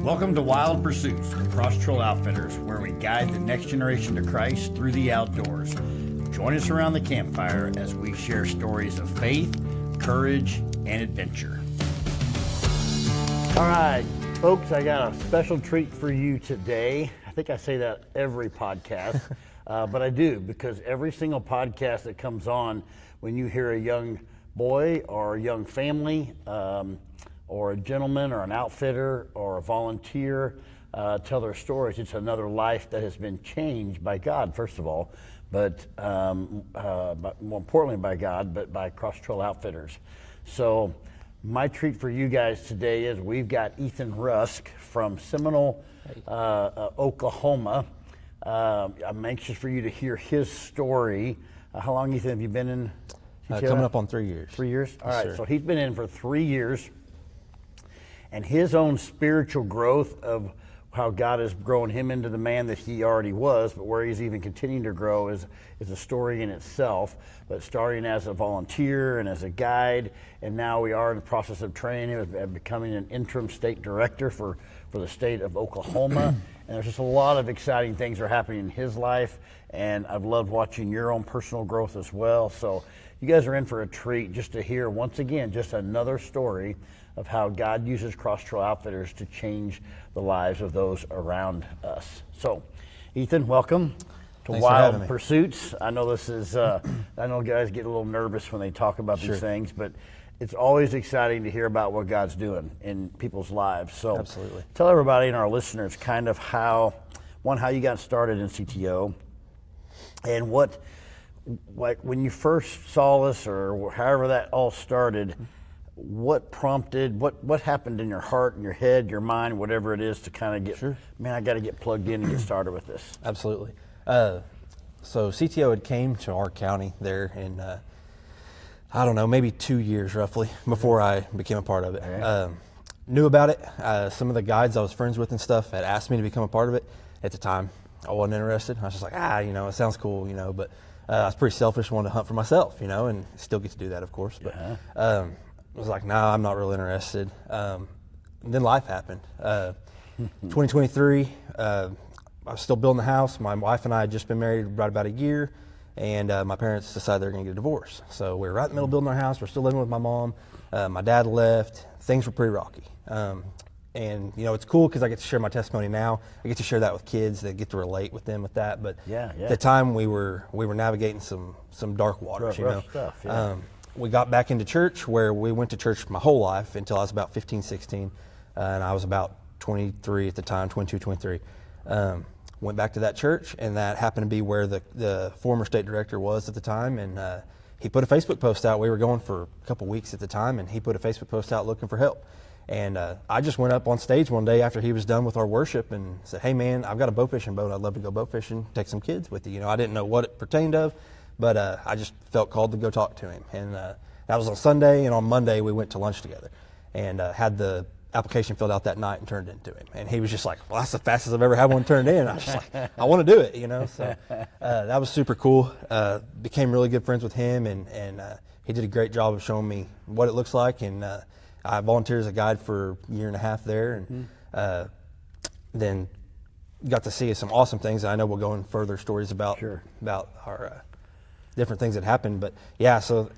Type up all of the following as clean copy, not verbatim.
Welcome to Wild Pursuits with Cross Trail Outfitters, where we guide the next generation to Christ through the outdoors. Join us around the campfire as we share stories of faith, courage, and adventure. All right, folks, I got a special treat for you today. I think I say that every podcast, but I do, because every single podcast that comes on, when you hear a young boy or a young family, or a gentleman or an outfitter or a volunteer tell their stories, it's another life that has been changed by God, first of all, but more importantly by God, but by Cross Trail Outfitters. So my treat for you guys today is we've got Ethan Rusk from Seminole, Oklahoma. I'm anxious for you to hear his story. How long, Ethan, have you been in? Coming up on 3 years. 3 years? All Yes, right, sir. so he's been in for 3 years. And his own spiritual growth of how God has grown him into the man that he already was, but where he's even continuing to grow is a story in itself. But starting as a volunteer and as a guide, and now we are in the process of training him and becoming an interim state director for the state of Oklahoma. And there's just a lot of exciting things are happening in his life, and I've loved watching your own personal growth as well. So you guys are in for a treat just to hear, once again, just another story of how God uses Cross Trail Outfitters to change the lives of those around us. So, Ethan, welcome to Thanks for having Wild me. Pursuits. I know this is, I know guys get a little nervous when they talk about Sure. these things, but it's always exciting to hear about what God's doing in people's lives. So, Absolutely. Tell everybody and our listeners kind of how you got started in CTO, and what, like when you first saw us, or however that all started, what prompted, what happened in your heart and your head, your mind, whatever it is, to kind of get, Sure. man, I got to get plugged in and get started with this. Absolutely. So CTO had came to our county there in, I don't know, maybe 2 years roughly before I became a part of it. Okay. Knew about it. Some of the guides I was friends with and stuff had asked me to become a part of it. At the time, I wasn't interested. I was just like, it sounds cool, but I was pretty selfish, wanted to hunt for myself, and still get to do that, of course. But I was like, I'm not really interested. Then life happened. 2023, I was still building the house. My wife and I had just been married right about a year, and my parents decided they were going to get a divorce. So we were right in the middle of building our house. We're still living with my mom. My dad left. Things were pretty rocky. And it's cool because I get to share my testimony now. I get to share that with kids that get to relate with them with that. But at the time, we were navigating some dark waters. Rough stuff, yeah. We got back into church, where we went to church my whole life until I was about 15, 16. And I was about 23 at the time, 22, 23. Went back to that church, and that happened to be where the former state director was at the time. And he put a Facebook post out. We were going for a couple weeks at the time, and he put a Facebook post out looking for help. And I just went up on stage one day after he was done with our worship and said, "Hey man, I've got a bow fishing boat. I'd love to go bow fishing, take some kids with you." I didn't know what it pertained of, but I just felt called to go talk to him. And that was on Sunday, and on Monday we went to lunch together and had the application filled out that night and turned it into him. And he was just like, "Well, that's the fastest I've ever had one turned in." I was just like, "I want to do it," So that was super cool. Became really good friends with him, and he did a great job of showing me what it looks like. And I volunteered as a guide for a year and a half there, and then got to see some awesome things. I know we'll go in further stories about our different things that happened. But so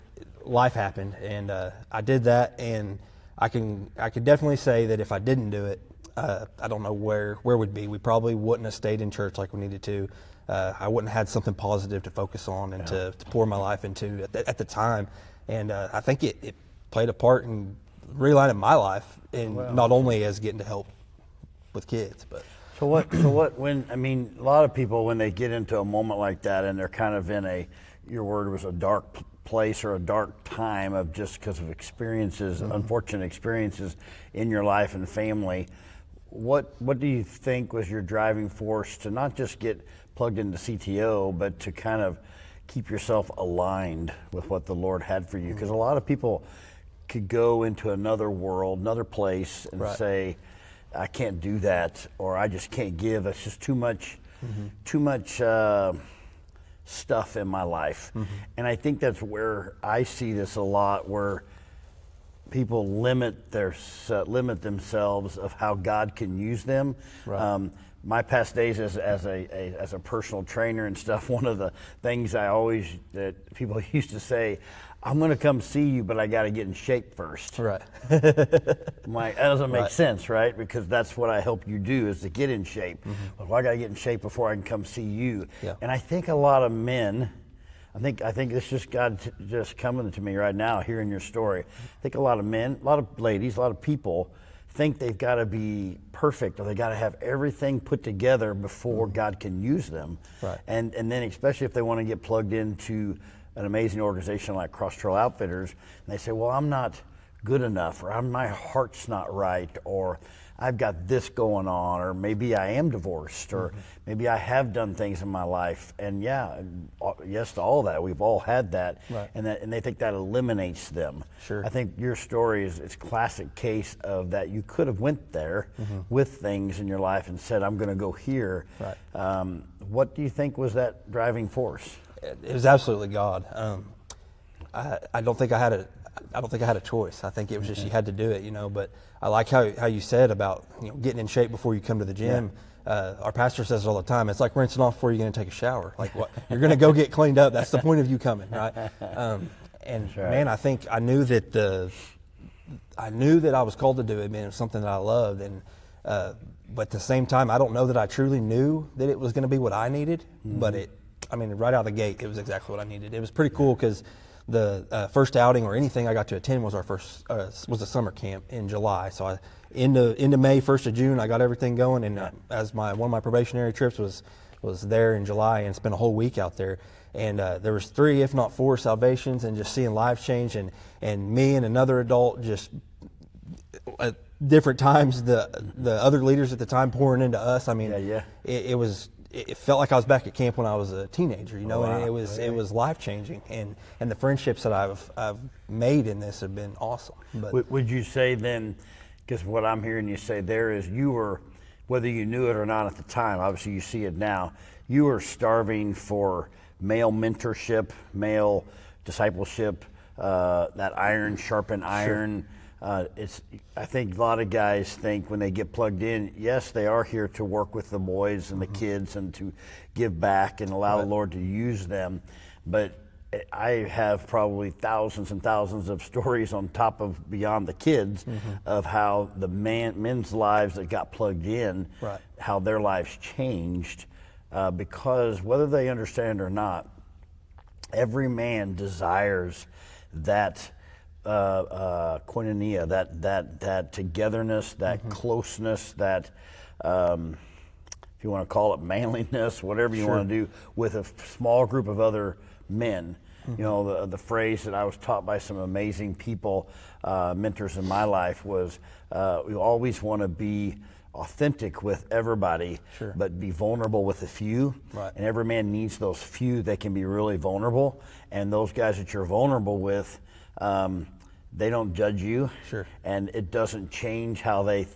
life happened, and I did that, and I could definitely say that if I didn't do it, I don't know where we'd be. We probably wouldn't have stayed in church like we needed to. I wouldn't have had something positive to focus on and to pour my life into at the time. And I think it played a part in realigning my life, and not only as getting to help with kids, but. So what, a lot of people, when they get into a moment like that and they're kind of in your word was a dark place or a dark time of just because of experiences, unfortunate experiences in your life and family, what do you think was your driving force to not just get plugged into CTO, but to kind of keep yourself aligned with what the Lord had for you? Because a lot of people could go into another world, another place, and say, "I can't do that," or "I just can't give. It's just too much stuff in my life." And I think that's where I see this a lot, where people limit themselves of how God can use them. Right. My past days as a personal trainer and stuff, one of the things that people used to say, I'm going to come see you, but I got to get in shape first. Right. I'm like, that doesn't make Right. sense, right? Because that's what I help you do, is to get in shape. Well, I got to get in shape before I can come see you. Yeah. And I think a lot of men, I think it's just God just coming to me right now, hearing your story. I think a lot of men, a lot of ladies, a lot of people think they've got to be perfect, or they got to have everything put together before God can use them. Right. And then especially if they want to get plugged into an amazing organization like Cross Trail Outfitters, and they say, well, I'm not good enough, or my heart's not right, or I've got this going on, or maybe I am divorced, or maybe I have done things in my life. And yes to all that. We've all had that. Right. And they think that eliminates them. Sure. I think your story it's a classic case of that. You could have went there with things in your life and said, I'm going to go here. Right. What do you think was that driving force? It was absolutely God. I don't think I had a choice. I think it was just you had to do it, But I like how you said about getting in shape before you come to the gym. Yeah. Our pastor says it all the time. It's like rinsing off before you're going to take a shower. Like what you're going to go get cleaned up. That's the point of you coming, right? And right. Man, I think I knew that I was called to do it. Man, it was something that I loved, and but at the same time, I don't know that I truly knew that it was going to be what I needed. But right out of the gate, it was exactly what I needed. It was pretty cool because the first outing or anything I got to attend was was a summer camp in July. So into May, 1st of June, I got everything going, and as one of my probationary trips was there in July, and spent a whole week out there. And there was 3, if not 4, salvations, and just seeing lives change, and me and another adult just at different times, the other leaders at the time pouring into us. I mean, it felt like I was back at camp when I was a teenager, Wow. And it was life changing, and the friendships that I've made in this have been awesome. But would you say then, because what I'm hearing you say there is you were, whether you knew it or not at the time, obviously you see it now, you were starving for male mentorship, male discipleship, that iron sharpen iron. Sure. I think a lot of guys think when they get plugged in, yes, they are here to work with the boys and the kids and to give back and allow the Lord to use them. But I have probably thousands and thousands of stories on top of beyond the kids of how the men's lives that got plugged in, how their lives changed, because whether they understand or not, every man desires that koinonia, that togetherness, that closeness, that if you want to call it manliness, whatever you want to do, with a small group of other men. The phrase that I was taught by some amazing people, mentors in my life, was we always want to be authentic with everybody, but be vulnerable with a few. Right. And every man needs those few that can be really vulnerable. And those guys that you're vulnerable with, they don't judge you, and it doesn't change how they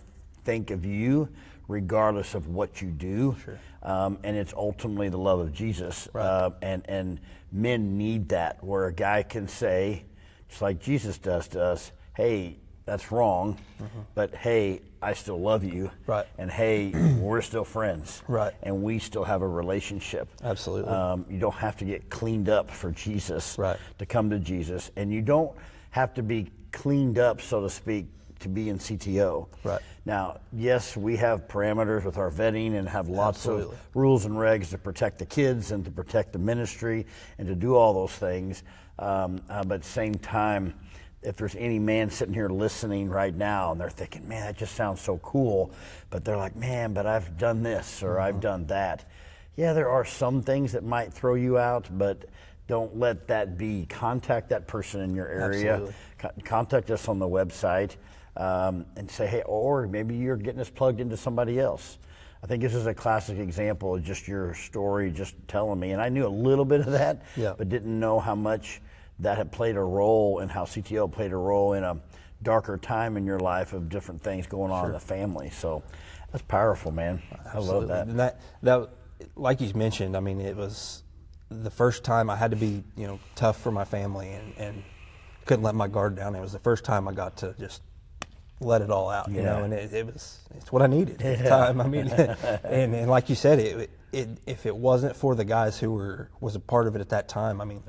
think of you, regardless of what you do. And it's ultimately the love of Jesus. And men need that, where a guy can say, just like Jesus does to us, hey, that's wrong, but hey, I still love you, and hey, we're still friends, and we still have a relationship. Absolutely. You don't have to get cleaned up for Jesus to come to Jesus, and you don't have to be cleaned up, so to speak, to be in CTO. Now, yes, we have parameters with our vetting and have lots of rules and regs to protect the kids and to protect the ministry and to do all those things, but at the same time, if there's any man sitting here listening right now and they're thinking, man, that just sounds so cool, but they're like, man, but I've done this or I've done that. Yeah, there are some things that might throw you out, but don't let that be. Contact that person in your area. Contact us on the website and say, hey, or maybe you're getting us plugged into somebody else. I think this is a classic example of just your story, just telling me. And I knew a little bit of that, but didn't know how much that had played a role and how CTO played a role in a darker time in your life of different things going on in the family. So that's powerful, man. I love that. And that, like you mentioned, I mean, it was the first time I had to be, tough for my family and couldn't let my guard down. It was the first time I got to just let it all out, you know, and it's what I needed at the time. I mean, and like you said, if it wasn't for the guys who was a part of it at that time, I mean,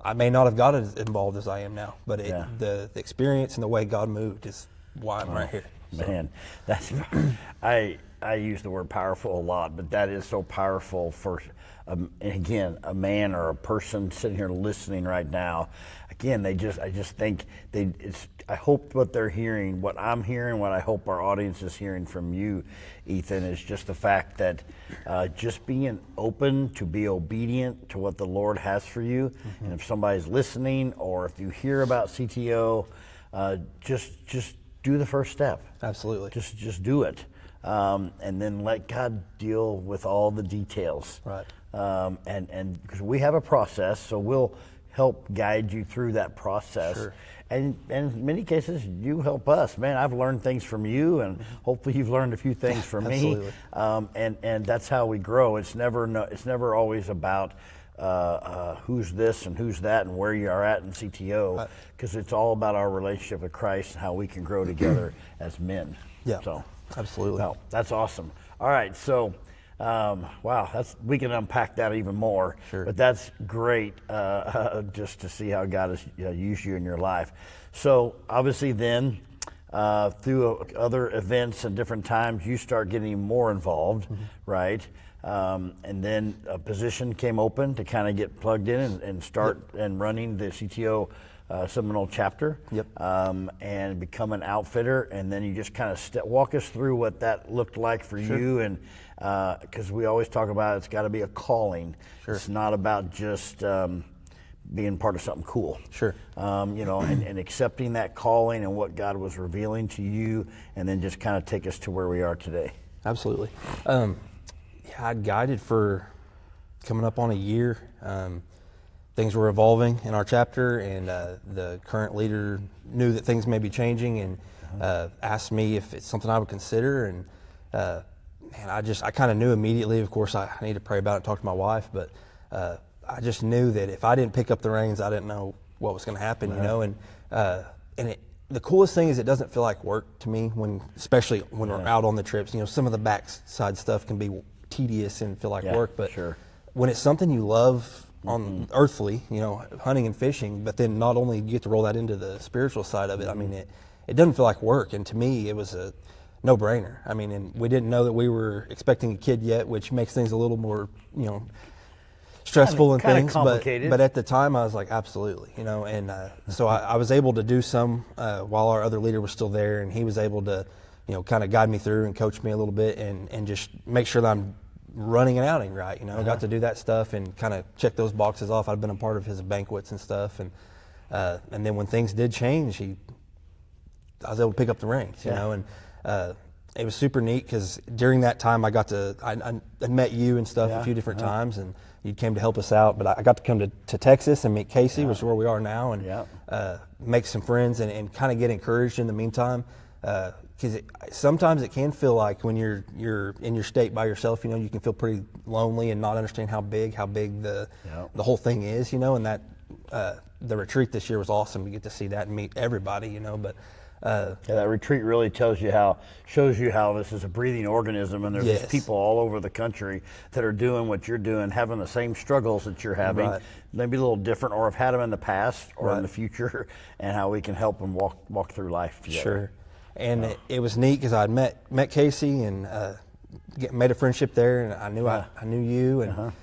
I may not have got as involved as I am now, but the experience and the way God moved is why I'm right here. So. Man, that's I use the word powerful a lot, but that is so powerful for, again, a man or a person sitting here listening right now. Again, I just think I hope what they're hearing, what I'm hearing, what I hope our audience is hearing from you, Ethan, is just the fact that just being open to be obedient to what the Lord has for you. And if somebody's listening, or if you hear about CTO, just do the first step. Absolutely. Just do it. And then let God deal with all the details. Right. And because we have a process, so we'll help guide you through that process. Sure. And in many cases, you help us. Man, I've learned things from you, and hopefully you've learned a few things from me. And that's how we grow. It's never always about who's this and who's that and where you are at in CTO, because it's all about our relationship with Christ and how we can grow together as men. Yeah. So absolutely. well, that's awesome. All right, so wow, we can unpack that even more. Sure. But that's great, just to see how God has used you in your life. So obviously, then through other events and different times, you start getting more involved, right? And then a position came open to kind of get plugged in and start and running the CTO Seminole Chapter. Yep. And become an outfitter, and then you just kind of walk us through what that looked like for you, and because we always talk about it's got to be a calling. Sure. It's not about just being part of something cool. Sure. And accepting that calling and what God was revealing to you, and then just kind of take us to where we are today. Absolutely. I'd guided for coming up on a year. Things were evolving in our chapter, and the current leader knew that things may be changing, and asked me if it's something I would consider. And I kind of knew immediately. Of course, I need to pray about it and talk to my wife, but I just knew that if I didn't pick up the reins, I didn't know what was going to happen, you know. And the coolest thing is it doesn't feel like work to me, especially when we're out on the trips. You know, some of the backside stuff can be tedious and feel like work, but when it's something you love on earthly, you know, hunting and fishing, but then not only you get to roll that into the spiritual side of it, I mean, it doesn't feel like work. And to me, it was a no-brainer. I mean, and we didn't know that we were expecting a kid yet, which makes things a little more, you know, stressful and things, but at the time I was like, absolutely, you know. And so I was able to do some while our other leader was still there, and he was able to, you know, kind of guide me through and coach me a little bit, and just make sure that I'm running an outing right, you know. I got to do that stuff and kind of check those boxes off. I'd been a part of his banquets and stuff, and then when things did change, I was able to pick up the reins, you know. And it was super neat because during that time I met you and stuff a few different times, and you came to help us out. But I got to come to Texas and meet Casey, which is where we are now, and make some friends and kind of get encouraged in the meantime. Because sometimes it can feel like when you're in your state by yourself, you know, you can feel pretty lonely and not understand how big the whole thing is, you know. And that the retreat this year was awesome to get to see that and meet everybody, you know. But that retreat really shows you how this is a breathing organism, and there's these people all over the country that are doing what you're doing, having the same struggles that you're having, maybe a little different, or have had them in the past or in the future, and how we can help them walk through life together. Sure. And it was neat because I'd met Casey and made a friendship there, and I knew you, and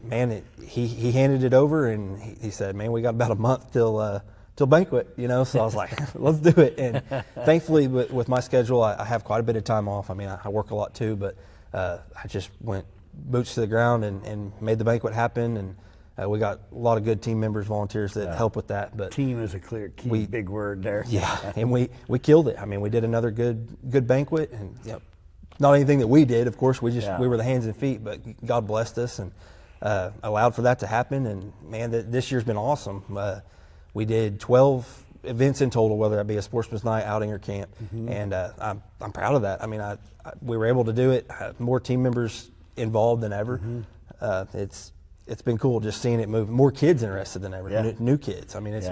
man, he handed it over, and he said, "Man, we got about a month till banquet," you know. So I was like, "Let's do it." And thankfully, with my schedule, I have quite a bit of time off. I mean, I work a lot too, but I just went boots to the ground and made the banquet happen, and we got a lot of good team members, volunteers that help with that. But team is a clear key, big word there. Yeah, and we killed it. I mean, we did another good banquet, and not anything that we did, of course. We were the hands and feet, but God blessed us and allowed for that to happen. And man, this year's been awesome. We did 12 events in total, whether that be a sportsman's night, outing, or camp, and I'm proud of that. I mean, we were able to do it. More team members involved than ever. It's been cool just seeing it move. More kids interested than ever. New kids. I mean, it's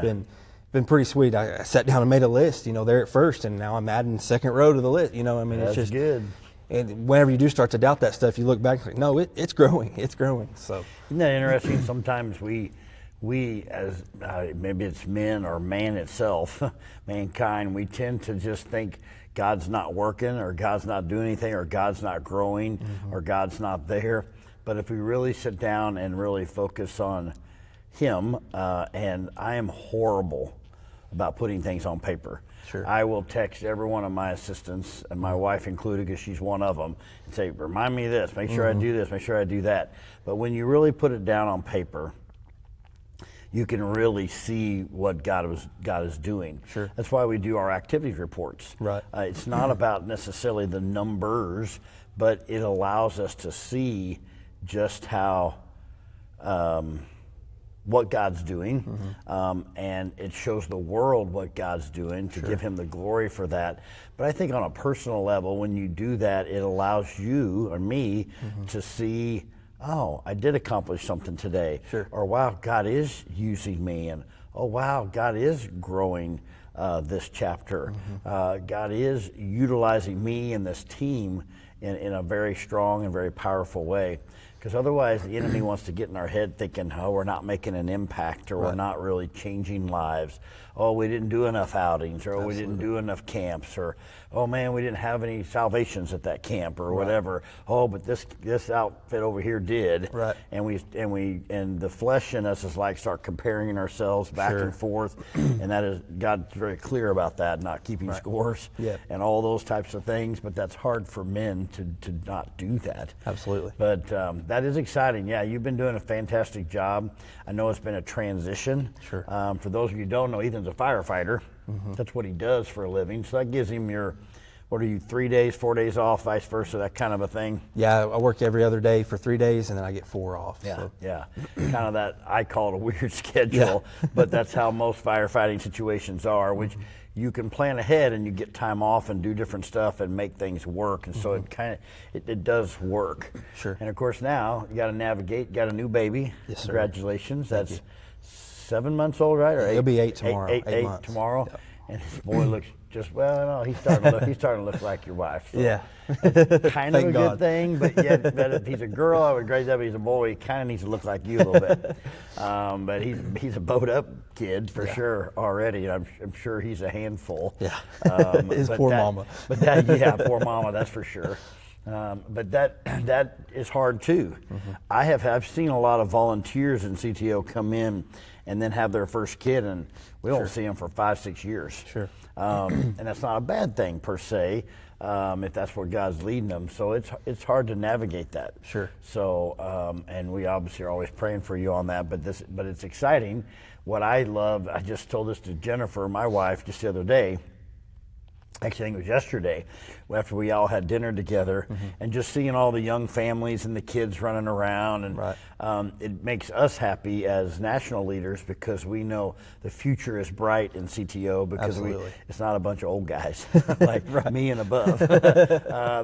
been pretty sweet. I sat down and made a list, there at first, and now I'm adding second row to the list. I mean, That's it's just good. And whenever you do start to doubt that stuff, you look back and like, no, it's growing. It's growing. So isn't that interesting? Sometimes we as maybe it's men or man itself, mankind, we tend to just think God's not working, or God's not doing anything, or God's not growing, or God's not there. But if we really sit down and really focus on Him, and I am horrible about putting things on paper. Sure. I will text every one of my assistants, and my wife included because she's one of them, and say, remind me of this, make sure I do this, make sure I do that. But when you really put it down on paper, you can really see what God is doing. Sure. That's why we do our activities reports. Right. It's not about necessarily the numbers, but it allows us to see just how what God's doing, and it shows the world what God's doing to give Him the glory for that. But I think on a personal level, when you do that, it allows you or me to see, oh, I did accomplish something today. Sure. Or wow, God is using me, and oh wow, God is growing this chapter. God is utilizing me and this team in a very strong and very powerful way. Because otherwise the enemy wants to get in our head thinking, oh, we're not making an impact, or we're not really changing lives. Oh, we didn't do enough outings, or we didn't do enough camps, or oh man, we didn't have any salvations at that camp, or whatever. Oh, but this outfit over here did. Right. And the flesh in us is like start comparing ourselves back and forth, and that is God's very clear about that, not keeping scores and all those types of things. But that's hard for men to not do that. Absolutely. But that is exciting. Yeah, you've been doing a fantastic job. I know it's been a transition. Sure. For those of you who don't know, Ethan's a firefighter. That's what he does for a living. So that gives him your, what are you, 3 days, 4 days off, vice versa, that kind of a thing? Yeah, I work every other day for 3 days, and then I get 4 off. Yeah, so. yeah. Kind of that, I call it a weird schedule, but that's how most firefighting situations are, which you can plan ahead and you get time off and do different stuff and make things work. And so it does work. Sure. And of course now you got to navigate, got a new baby. Yes, sir. Congratulations. That's 7 months old, right? Or He'll be 8 tomorrow. 8 months. tomorrow. Yep. And his boy looks just, well, no, he's starting to look like your wife. So Yeah. kind of a good thing, but if he's a girl, I would grade that. But he's a boy, he kind of needs to look like you a little bit. But he's a bowed up kid for sure already, and I'm sure he's a handful. Yeah. His poor mama. But that, poor mama, that's for sure. But that is hard too. I've seen a lot of volunteers in CTO come in and then have their first kid, and we don't see them for 5-6 years. Sure. And that's not a bad thing per se, if that's where God's leading them. So it's hard to navigate that. Sure. So and we obviously are always praying for you on that. But it's exciting. What I love, I just told this to Jennifer, my wife, just the other day. Actually, I think it was yesterday, after we all had dinner together, and just seeing all the young families and the kids running around, and it makes us happy as national leaders because we know the future is bright in CTO because it's not a bunch of old guys like me and above.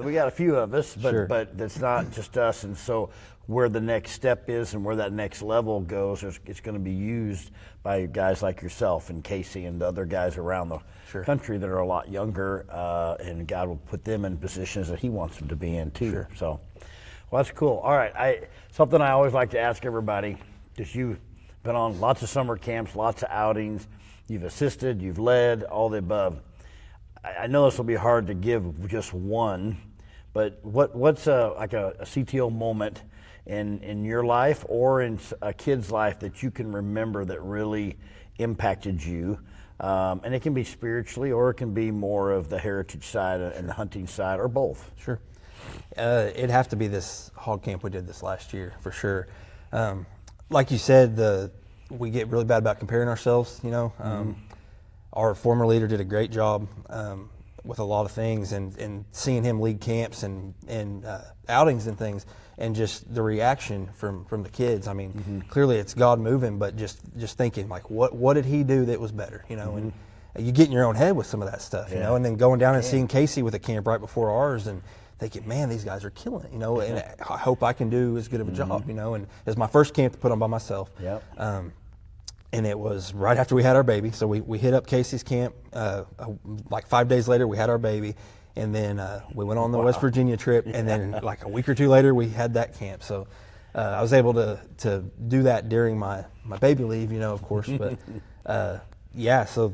We got a few of us, but it's not just us, and so where the next step is and where that next level goes, it's going to be used by guys like yourself and Casey and the other guys around the country that are a lot younger, and God will put them in positions that He wants them to be in too. Sure. So, well, that's cool. All right, something I always like to ask everybody, because you've been on lots of summer camps, lots of outings, you've assisted, you've led, all the above. I know this will be hard to give just one, but what's a CTO moment in your life or in a kid's life that you can remember that really impacted you? And it can be spiritually, or it can be more of the heritage side and the hunting side, or both. Sure. It'd have to be this hog camp we did this last year, for sure. Like you said, we get really bad about comparing ourselves, Our former leader did a great job with a lot of things, and seeing him lead camps and outings and things, and just the reaction from the kids. I mean, clearly it's God moving, but just thinking like, what did he do that was better, and you get in your own head with some of that stuff, and then going down and seeing Casey with a camp right before ours and thinking, man, these guys are killing it, and I hope I can do as good of a job, and it's my first camp to put on by myself. And it was right after we had our baby. So we hit up Casey's camp. Like 5 days later, we had our baby. And then we went on the West Virginia trip. And then like a week or two later, we had that camp. So I was able to do that during my baby leave, of course. But yeah, so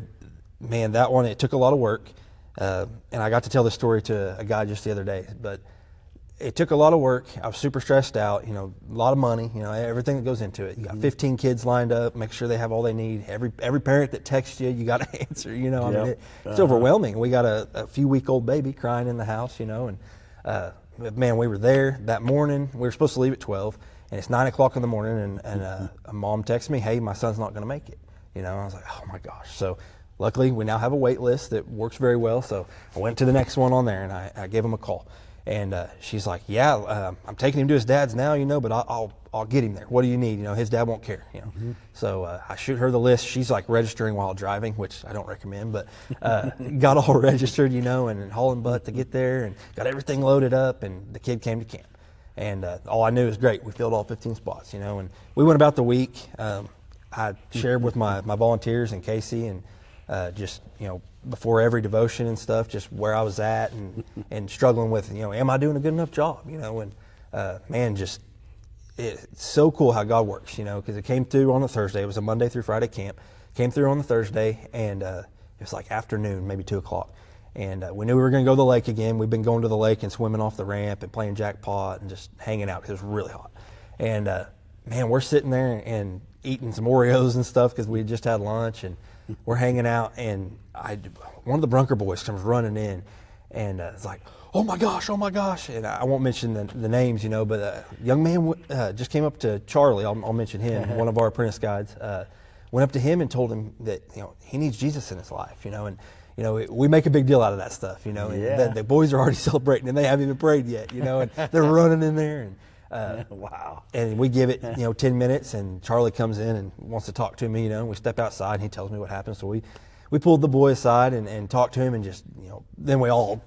man, that one, it took a lot of work. And I got to tell this story to a guy just the other day. But it took a lot of work. I was super stressed out, a lot of money, everything that goes into it. You got 15 kids lined up, make sure they have all they need. Every parent that texts you, you got to answer, I mean, it's overwhelming. We got a few-week-old baby crying in the house, and man, we were there that morning. We were supposed to leave at 12, and it's 9 o'clock in the morning, and a mom texted me, hey, my son's not going to make it. I was like, oh my gosh. So luckily, we now have a wait list that works very well. So I went to the next one on there, and I gave him a call. And she's like, yeah, I'm taking him to his dad's now, but I'll get him there. What do you need? His dad won't care. So I shoot her the list. She's like registering while driving, which I don't recommend, but got all registered, and hauling butt to get there, and got everything loaded up, and the kid came to camp. And all I knew was great. We filled all 15 spots, and we went about the week. I shared with my volunteers and Casey, and just before every devotion and stuff, just where I was at and struggling with, am I doing a good enough job? And man, just it's so cool how God works, because it came through on a Thursday. It was a Monday through Friday camp. Came through on the Thursday, and it was like afternoon, maybe 2 o'clock. And we knew we were going to go to the lake again. We've been going to the lake and swimming off the ramp and playing jackpot and just hanging out because it was really hot. And man, we're sitting there and eating some Oreos and stuff because we had just had lunch, and we're hanging out, and one of the Brunker boys comes running in, and it's like, oh my gosh, and I won't mention the names, but a young man just came up to Charlie. I'll mention him, one of our apprentice guides. Went up to him and told him that he needs Jesus in his life, and we make a big deal out of that stuff, and the boys are already celebrating, and they haven't even prayed yet, and they're running in there, and wow. And we give it, 10 minutes, and Charlie comes in and wants to talk to me, we step outside, and he tells me what happened. So we pulled the boy aside and talked to him, and just, then we all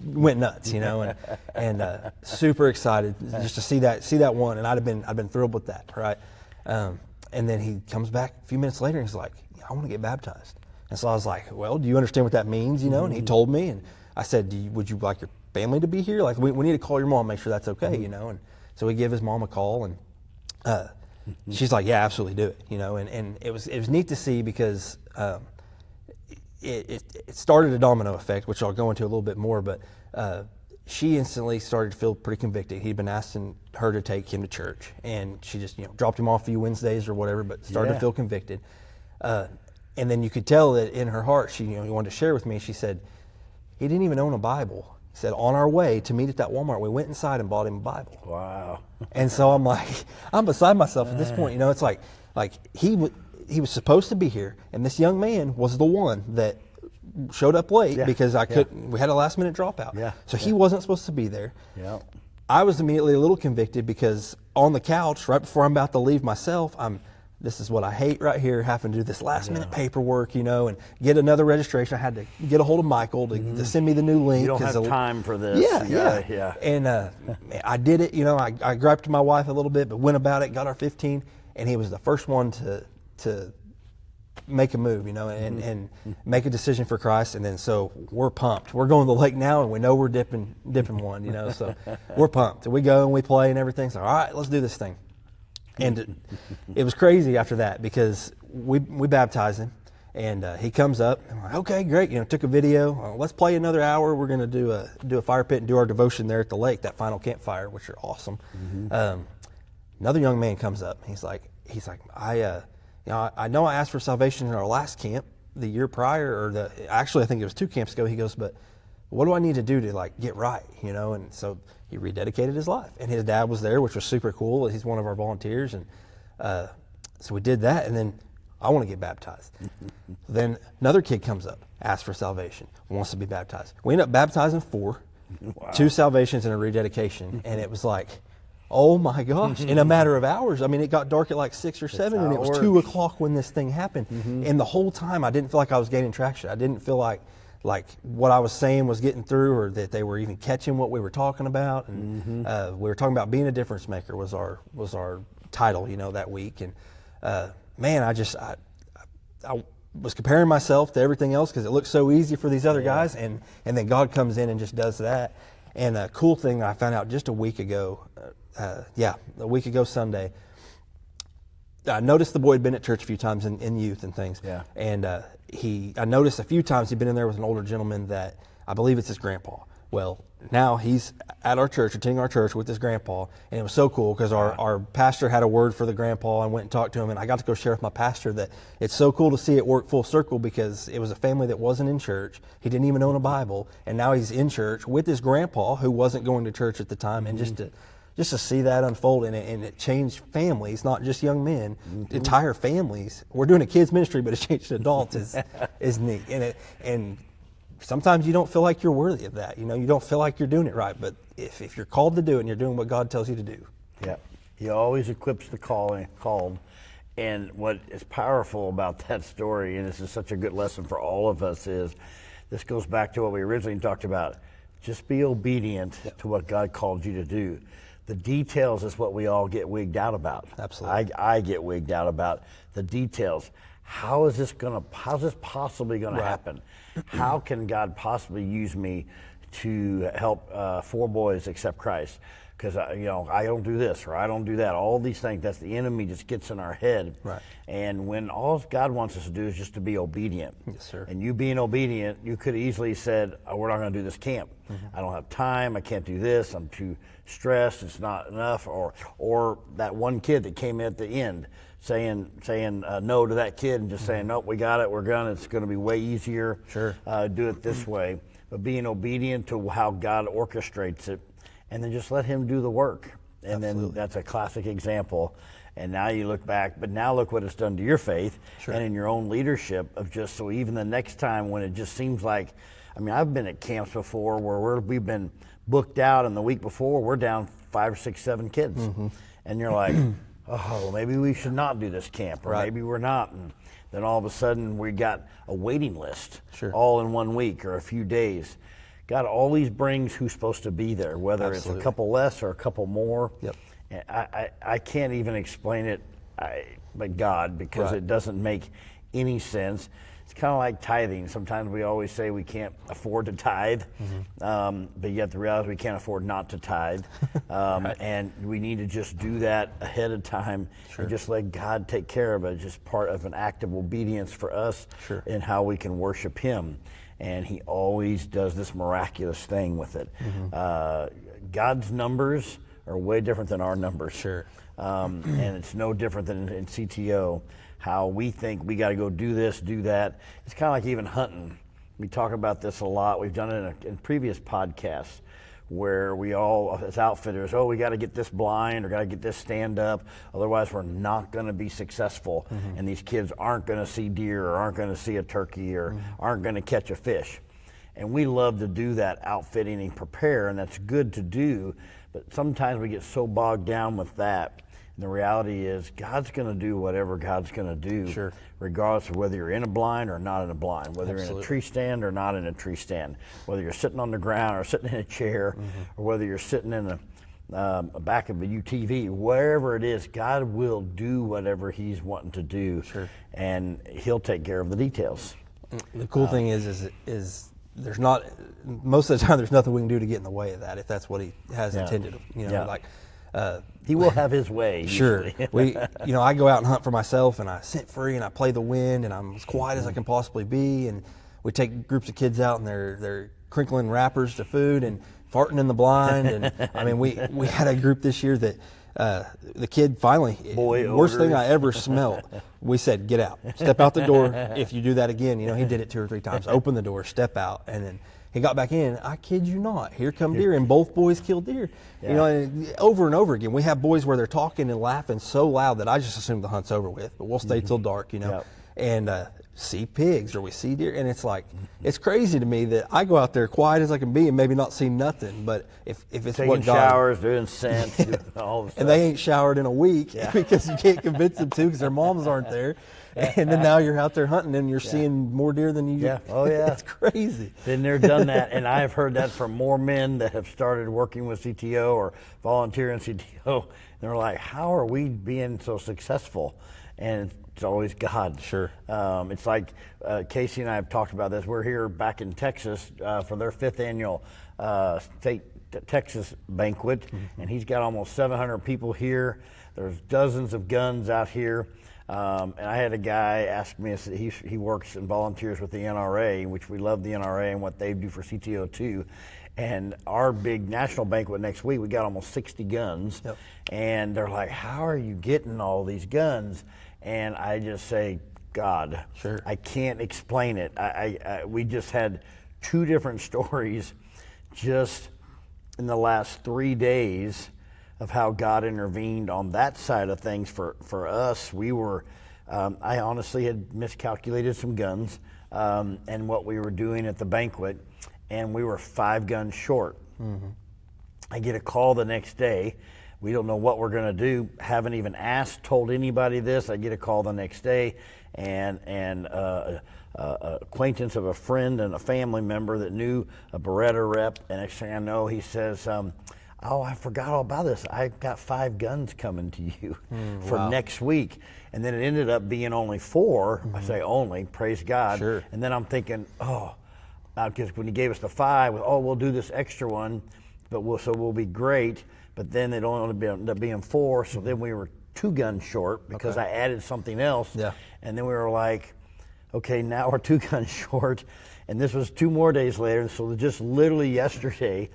went nuts, and super excited just to see that one. And I'd been thrilled with that, right? And then he comes back a few minutes later, and he's like, I want to get baptized. And so I was like, well, do you understand what that means, And he told me, and I said, would you like your family to be here? Like, we need to call your mom, make sure that's okay, And so we give his mom a call, and she's like, yeah, absolutely do it, And it was neat to see because it started a domino effect, which I'll go into a little bit more, but she instantly started to feel pretty convicted. He'd been asking her to take him to church, and she just dropped him off a few Wednesdays or whatever, but started to feel convicted. And then you could tell that in her heart, she wanted to share with me. She said, he didn't even own a Bible. He said, on our way to meet at that Walmart, we went inside and bought him a Bible. Wow. And so I'm like, I'm beside myself at this point. It's like he was supposed to be here, and this young man was the one that showed up late because we had a last minute dropout. Yeah. So he wasn't supposed to be there. Yeah. I was immediately a little convicted because on the couch, right before I'm about to leave myself, this is what I hate right here, having to do this last minute paperwork, and get another registration. I had to get a hold of Michael to send me the new link. You don't have time for this. Yeah. And I did it, I griped to my wife a little bit, but went about it, got our 15, and he was the first one to make a move, and make a decision for Christ. And then so we're pumped. We're going to the lake now, and we know we're dipping one, so we're pumped. And we go and we play and everything. So, all right, let's do this thing. And it was crazy after that because we baptized him, and he comes up. And I'm like, okay, great. Took a video. Let's play another hour. We're going to do a fire pit and do our devotion there at the lake, that final campfire, which are awesome. Another young man comes up. He's like, I know I asked for salvation in our last camp the year prior, actually I think it was 2 camps ago. He goes, but what do I need to do to get right? And so he rededicated his life, and his dad was there, which was super cool. He's one of our volunteers, and so we did that. And then I want to get baptized. Then another kid comes up, asks for salvation, wants to be baptized. We end up baptizing 4, 2 salvations and a rededication, and it was like, oh my gosh, in a matter of hours. I mean, it got dark at like 6 or 7, and it was 2 o'clock when this thing happened. And the whole time, I didn't feel like I was gaining traction. I didn't feel like what I was saying was getting through, or that they were even catching what we were talking about. And we were talking about being a difference maker was our title, that week. And man, I was comparing myself to everything else because it looked so easy for these other guys, and then God comes in and just does that. And a cool thing I found out just a week ago Sunday, I noticed the boy had been at church a few times in youth and things. Yeah. And I noticed a few times he'd been in there with an older gentleman that I believe it's his grandpa. Well, now he's at our church, attending our church with his grandpa, and it was so cool because our pastor had a word for the grandpa and went and talked to him, and I got to go share with my pastor that it's so cool to see it work full circle because it was a family that wasn't in church. He didn't even own a Bible, and now he's in church with his grandpa who wasn't going to church at the time, and just to see that unfold and it changed families, not just young men, entire families. We're doing a kids ministry, but it changed adults is neat. And sometimes you don't feel like you're worthy of that. You don't feel like you're doing it right. But if you're called to do it and you're doing what God tells you to do. Yeah. He always equips the called. And what is powerful about that story, and this is such a good lesson for all of us, is this goes back to what we originally talked about. Just be obedient to what God called you to do. The details is what we all get wigged out about. Absolutely. I get wigged out about the details. How's this possibly going to happen? How can God possibly use me to help 4 boys accept Christ? Because I don't do this or I don't do that. All these things, that's the enemy just gets in our head. Right. And when all God wants us to do is just to be obedient. Yes, sir. And you being obedient, you could easily said, we're not going to do this camp. I don't have time. I can't do this. I'm too stressed. It's not enough. Or that one kid that came in at the end saying no to that kid and just saying, nope, we got it. We're gonna. It's going to be way easier. Sure. Do it this way. But being obedient to how God orchestrates it, and then just let him do the work. And Absolutely. then that's a classic example. And now you look back, but now look what it's done to your faith and in your own leadership of just, so even the next time when it just seems like, I've been at camps before where we've been booked out, and the week before we're down 5, 6, 7 kids. And you're like, oh, maybe we should not do this camp, or maybe we're not. And then all of a sudden we got a waiting list all in 1 week or a few days. God always brings who's supposed to be there, whether it's a couple less or a couple more. Yep. I can't even explain it, but God, because it doesn't make any sense. It's kind of like tithing. Sometimes we always say we can't afford to tithe, but yet the reality is we can't afford not to tithe. And we need to just do that ahead of time and just let God take care of it. It's just part of an act of obedience for us in how we can worship him. And he always does this miraculous thing with it. God's numbers are way different than our numbers. Sure. And it's no different than in CTO, how we think we got to go do this, do that. It's kind of like even hunting. We talk about this a lot. We've done it in previous podcasts where we all, as outfitters, we got to get this blind or got to get this stand up. Otherwise, we're not going to be successful. And these kids aren't going to see deer or aren't going to see a turkey or aren't going to catch a fish. And we love to do that outfitting and prepare, and that's good to do. But sometimes we get so bogged down with that. And the reality is God's going to do whatever God's going to do, regardless of whether you're in a blind or not in a blind, whether you're in a tree stand or not in a tree stand, whether you're sitting on the ground or sitting in a chair, or whether you're sitting in a back of a UTV, wherever it is, God will do whatever he's wanting to do, and he'll take care of the details. The cool thing is there's not, most of the time there's nothing we can do to get in the way of that if that's what he has intended. He will have his way. Sure. I go out and hunt for myself, and I sit free, and I play the wind, and I'm as quiet as I can possibly be. And we take groups of kids out, and they're crinkling wrappers to food and farting in the blind. And we had a group this year that the kid finally, worst thing I ever smelled. We said, get out, step out the door. If you do that again, he did it 2 or 3 times. Open the door, step out, and then he got back in. I kid you not. Here come deer, and both boys killed deer. And over and over again, we have boys where they're talking and laughing so loud that I just assume the hunt's over with. But we'll stay till dark, and see pigs or we see deer, and it's like it's crazy to me that I go out there quiet as I can be and maybe not see nothing. But if it's taking what God, showers, doing scents, doing all the stuff. And they ain't showered in a week because you can't convince them to because their moms aren't there. And then now you're out there hunting and you're seeing more deer than you. Yeah. Oh yeah. It's crazy. Been there, done that, and I've heard that from more men that have started working with CTO or volunteering CTO. And they're like, "How are we being so successful?" and it's always God. Sure. It's like Casey and I have talked about this. We're here back in Texas for their 5th annual state Texas banquet, and he's got almost 700 people here. There's dozens of guns out here. And I had a guy ask me, he works and volunteers with the NRA, which we love the NRA and what they do for CTO too. And our big national banquet next week, we got almost 60 guns. Yep. And they're like, how are you getting all these guns? And I just say, God. Sure. I can't explain it. We just had 2 different stories just in the last 3 days of how God intervened on that side of things for us. We were, I honestly had miscalculated some guns and what we were doing at the banquet, and we were 5 guns short. I get a call the next day. We don't know what we're going to do. Haven't even told anybody this. I get a call the next day, and acquaintance of a friend and a family member that knew a Beretta rep, and next thing I know, he says, oh, I forgot all about this. I've got 5 guns coming to you for next week. And then it ended up being only 4. I say only, praise God. Sure. And then I'm thinking, because when he gave us the 5, we'll do this extra one, but we'll be great. But then it only ended up being 4, so then we were 2 guns short because I added something else. Yeah. And then we were like, okay, now we're 2 guns short. And this was 2 more days later. So just literally yesterday,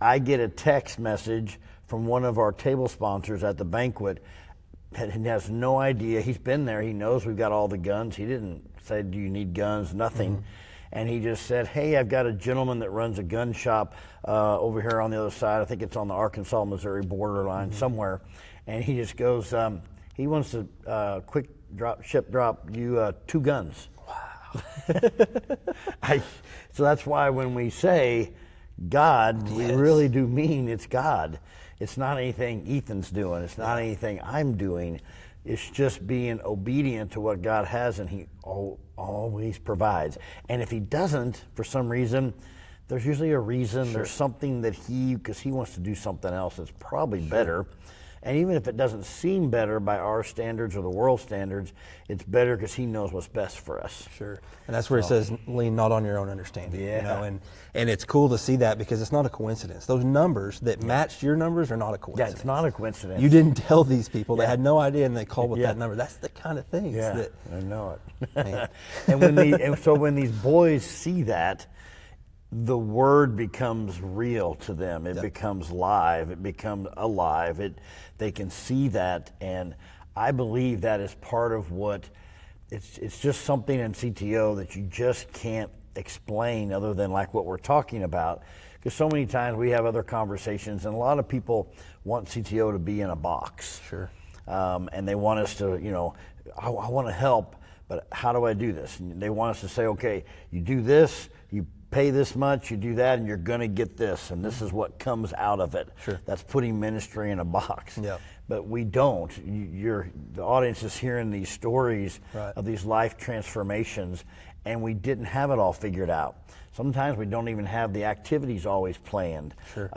I get a text message from one of our table sponsors at the banquet, and he has no idea. He's been there. He knows we've got all the guns. He didn't say, do you need guns? Nothing. And he just said, hey, I've got a gentleman that runs a gun shop over here on the other side. I think it's on the Arkansas-Missouri borderline somewhere. And he just goes, he wants to quick ship drop you 2 guns. Wow. So that's why when we say God, we really do mean it's God. It's not anything Ethan's doing. It's not anything I'm doing. It's just being obedient to what God has, and he always provides. And if he doesn't, for some reason, there's usually a reason. Sure. There's something that because he wants to do something else that's probably better. And even if it doesn't seem better by our standards or the world standards, it's better because he knows what's best for us. Sure. And that's where it says, lean not on your own understanding. Yeah. You know, and it's cool to see that because it's not a coincidence. Those numbers that matched your numbers are not a coincidence. Yeah, it's not a coincidence. You didn't tell these people. They had no idea, and they called with that number. That's the kind of things that... I know it. And when these boys see that, the word becomes real to them. It becomes live. It becomes alive. They can see that, and I believe that is part of what it's just something in CTO that you just can't explain other than like what we're talking about. Because so many times we have other conversations, and a lot of people want CTO to be in a box. Sure. And they want us to, I want to help, but how do I do this? And they want us to say, okay, you do this, you pay this much, you do that, and you're going to get this, and this is what comes out of it. Sure. That's putting ministry in a box. Yep. But we don't. The audience is hearing these stories of these life transformations, and we didn't have it all figured out. Sometimes we don't even have the activities always planned, Sure.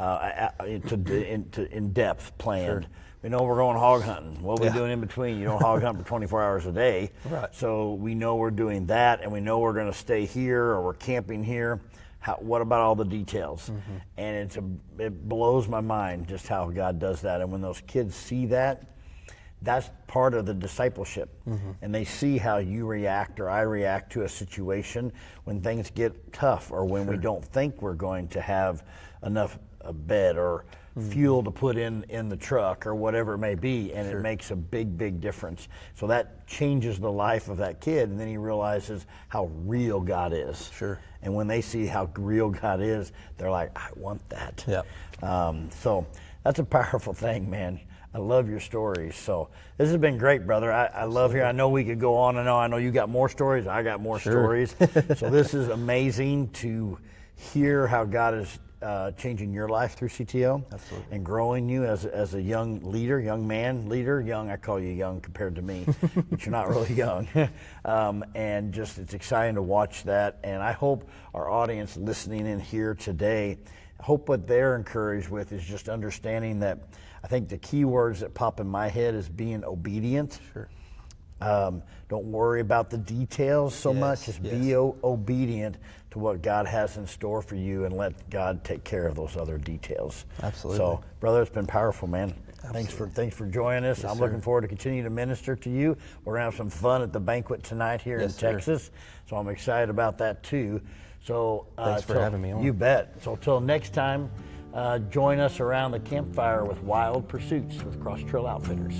in depth planned. Sure. We know we're going hog hunting. What are we doing in between? You don't hog hunt for 24 hours a day. Right. So we know we're doing that, and we know we're going to stay here or we're camping here. What about all the details? And it blows my mind just how God does that. And when those kids see that, that's part of the discipleship. And they see how you react or I react to a situation when things get tough or when we don't think we're going to have enough bed or fuel to put in the truck or whatever it may be, and it makes a big difference. So that changes the life of that kid, and then he realizes how real God is. Sure. And when they see how real God is, they're like, I want that. Yep. So that's a powerful thing, man. I love your stories. So this has been great, brother. I love hearing. I know we could go on and on. I know you got more stories. I got more stories. So this is amazing to hear how God is changing your life through CTO. Absolutely. And growing you as a young leader, young man, leader. Young, I call you young compared to me, but you're not really young. And just it's exciting to watch that. And I hope our audience listening in here today, I hope what they're encouraged with is just understanding that I think the key words that pop in my head is being obedient. Sure. Don't worry about the details so much. Just yes. be obedient to what God has in store for you, and let God take care of those other details. Absolutely. So, brother, it's been powerful, man. Thanks for joining us. Yes, I'm sir. looking forward to continuing to minister to you. We're gonna have some fun at the banquet tonight here in Yes, sir. Texas, so I'm excited about that too. So Thanks for having me on. You bet. So till next time, join us around the campfire with Wild Pursuits with Cross Trail Outfitters.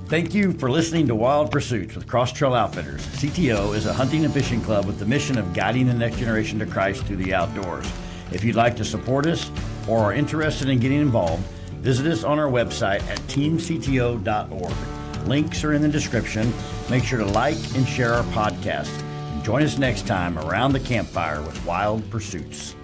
Thank you for listening to Wild Pursuits with Cross Trail Outfitters. CTO is a hunting and fishing club with the mission of guiding the next generation to Christ through the outdoors. If you'd like to support us or are interested in getting involved, visit us on our website at teamcto.org. Links are in the description. Make sure to like and share our podcast. And join us next time around the campfire with Wild Pursuits.